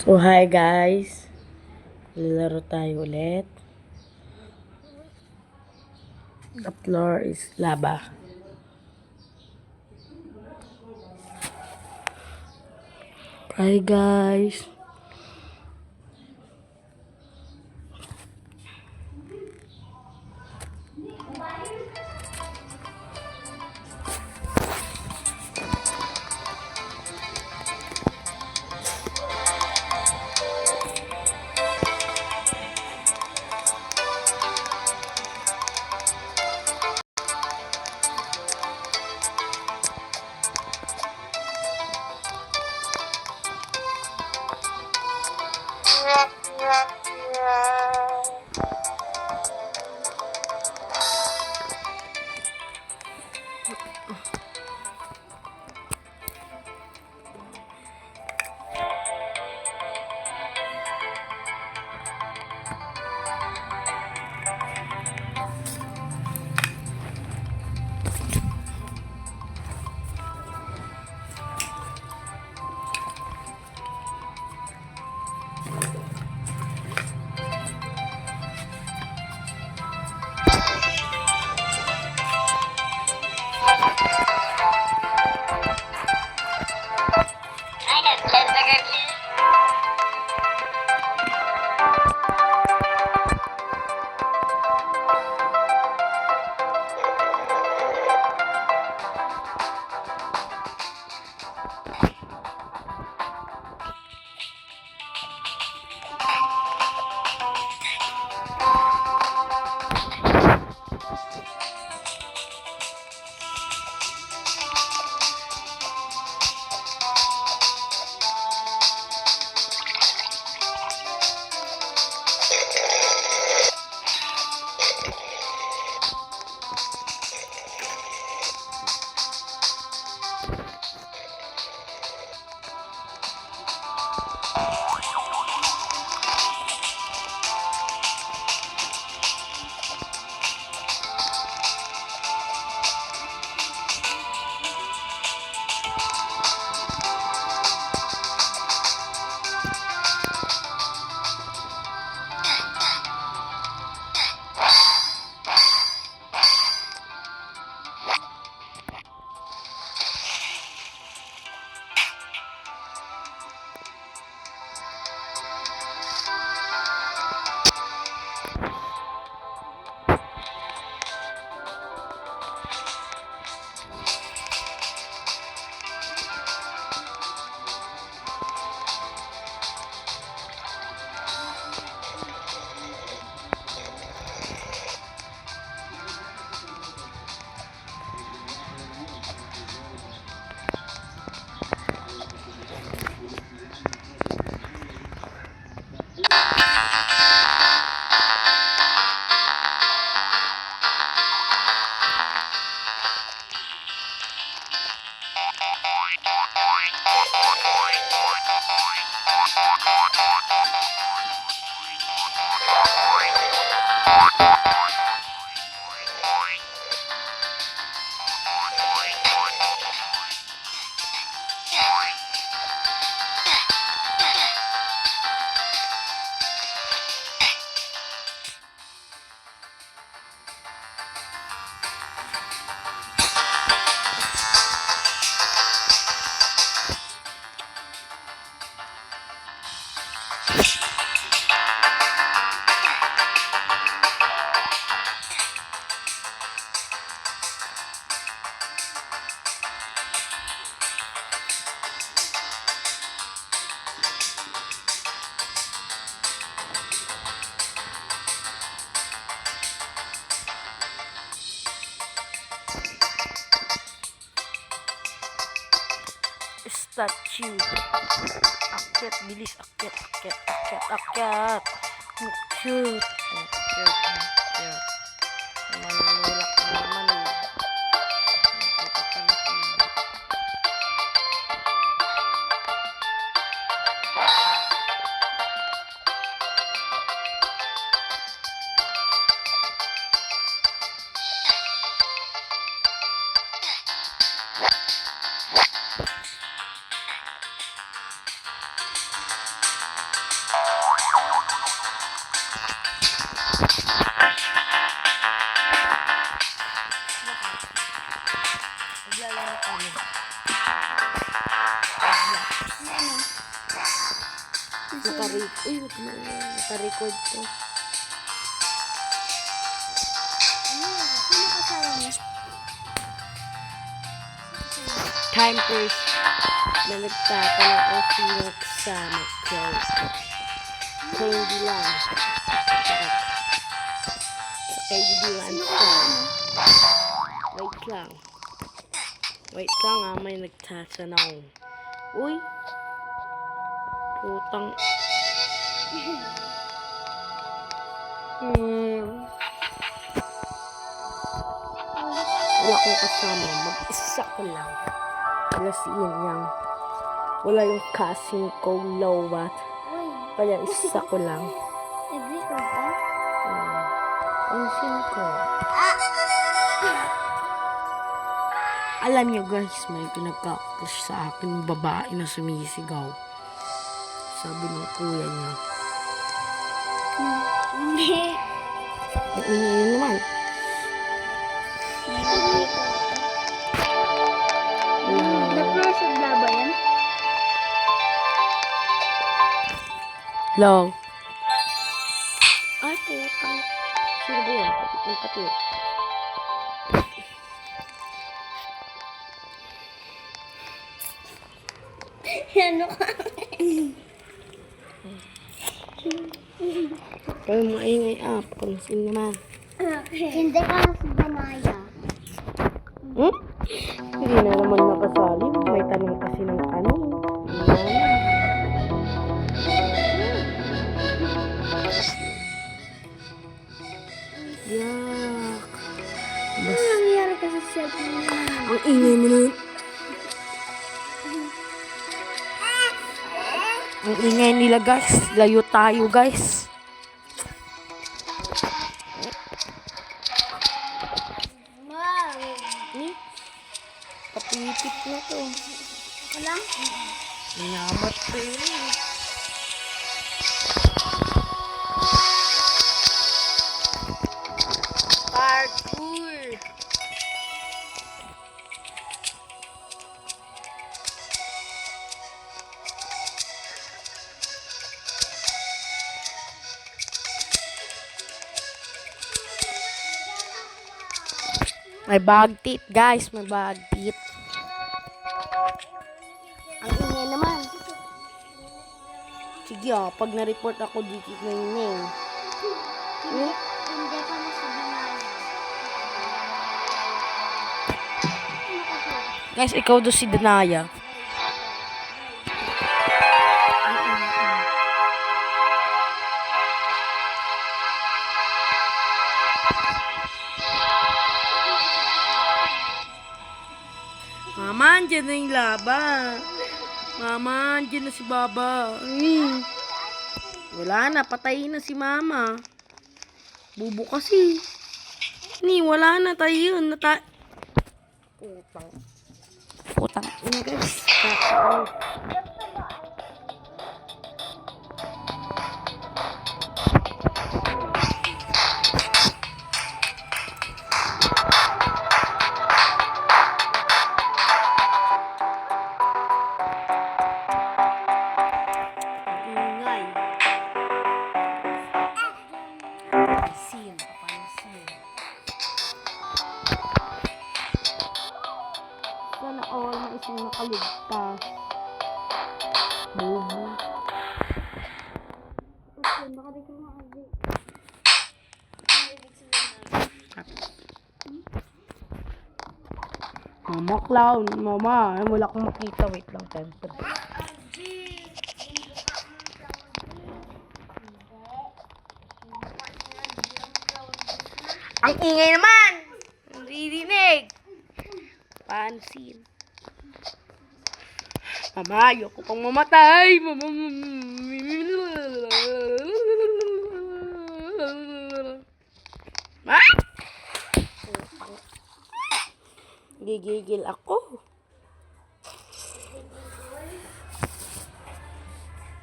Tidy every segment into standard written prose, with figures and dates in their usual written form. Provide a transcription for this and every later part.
So, hi guys. Lalaro tayo ulit. The floor is lava. Hi guys. Statue. Akyat, bilis. Akyat, akyat, akyat, akyat. Akyat. Akyat, akyat. Manulak na naman. kami. Naka-record to. Sino kasama niya? Time first na nagtatanong kung sino kasama ko. Kung hindi lang. Sa kaibigan ko. Wait lang may nagtatanong. Uy! Putang. Wala akong kasama. Mag-isa ko lang. Wala si Inyang. Wala yung kasing ko, lowat. Kaya isa ko lang. Nag-record ka? Ang sin ko. Alam niyo guys, may pinagkakrush sa akin babae na sumisigaw. Sabi ng kuya niya. Hindi. Yun naman. Na-close na ba yan? Long. Ay, putang. Sino ba yan? Ang pati. Ano ka? Kayo maingay up. Kung sino naman. Hindi ka na si Damaya. Hindi na naman nakasali. May tanong kasi ng tanong. Yak. Ano nangyari ka sa cellphone mo? Ang ingay mo nun. Ang ingay nila guys. Layo tayo guys. Kapilipit na to. Ako lang? Namat pa yun. Parkour! May bag teeth guys, may bag teeth. Ang ingay naman. Sige pag na-report ako dikit na yun Hindi ka na si Damaya. Guys, ikaw do si Danaya. Mama, andyan na yung laba. Mama, andyan na si Baba. Wala na, patayin na si Mama. Bubo kasi. Wala na tayo. Putang. Ina guys. Sana all na isang nakaligtas. Bobo. Baka di ka makagay. Mama clown. Mama, wala akong makita. Wait lang, temper. Ang ingay naman! Naririnig! Pansin. Mama, ayoko pang mamatay. Ma? Gigigil ako.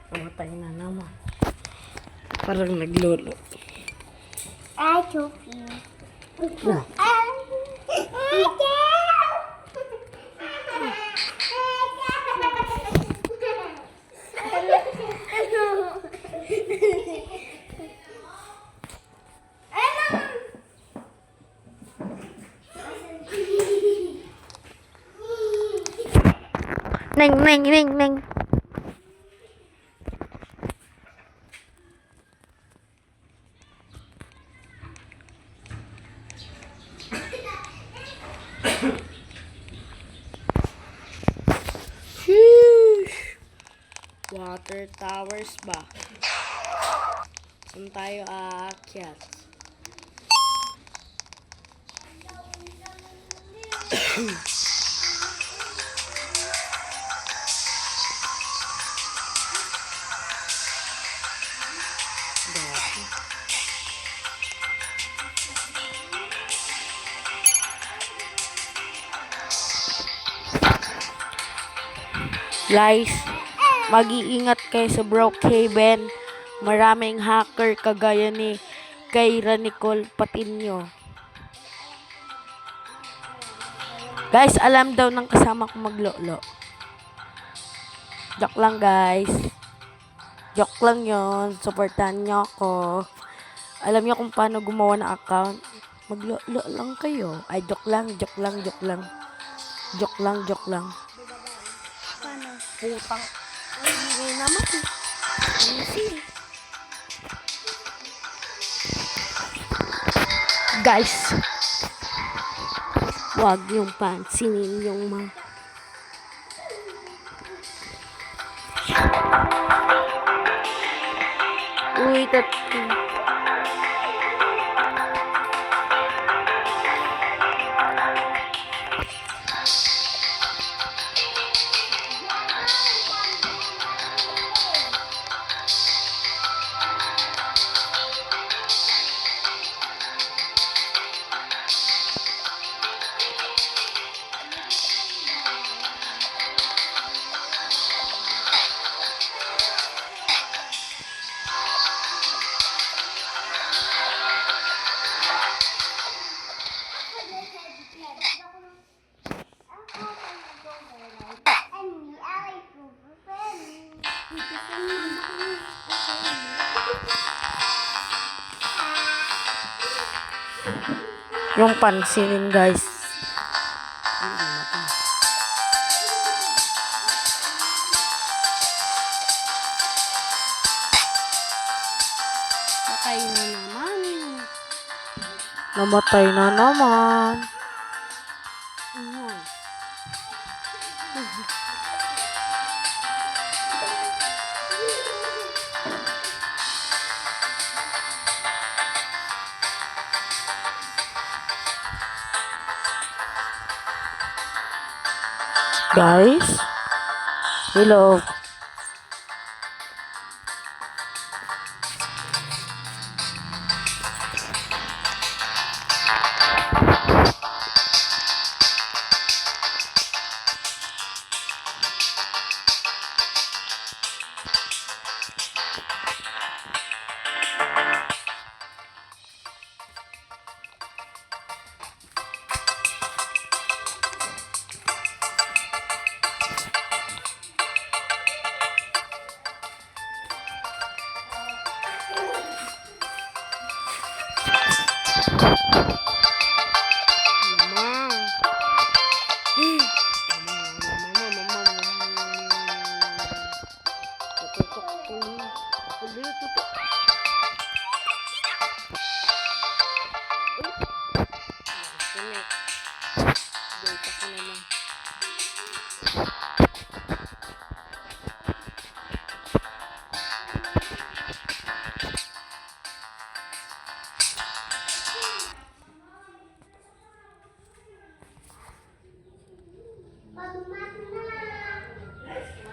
Mamatay na naman. Parang naglolo. Ay, Choki. Yeah. Neng, neng, neng, neng. Sheesh. Water towers ba? Saan tayo aakyat? Dati. Guys, mag-iingat kayo sa Brookhaven. Maraming hacker kagaya ni Kyra Nicole Patinio. Guys, alam daw ng kasama ko maglolo. Joke lang guys. Joke lang yon. Supportan nyo ako. Alam nyo kung paano gumawa ng account. Maglolo lang kayo. Ay, joke lang, joke lang, joke lang. Joke lang, joke lang. Paano? Putang. Ay, hindi naman eh. Easy. Guys, wag yung pansinin yung mga uy, yung pansinin guys. Patay na naman. Namatay na naman. Guys, hello.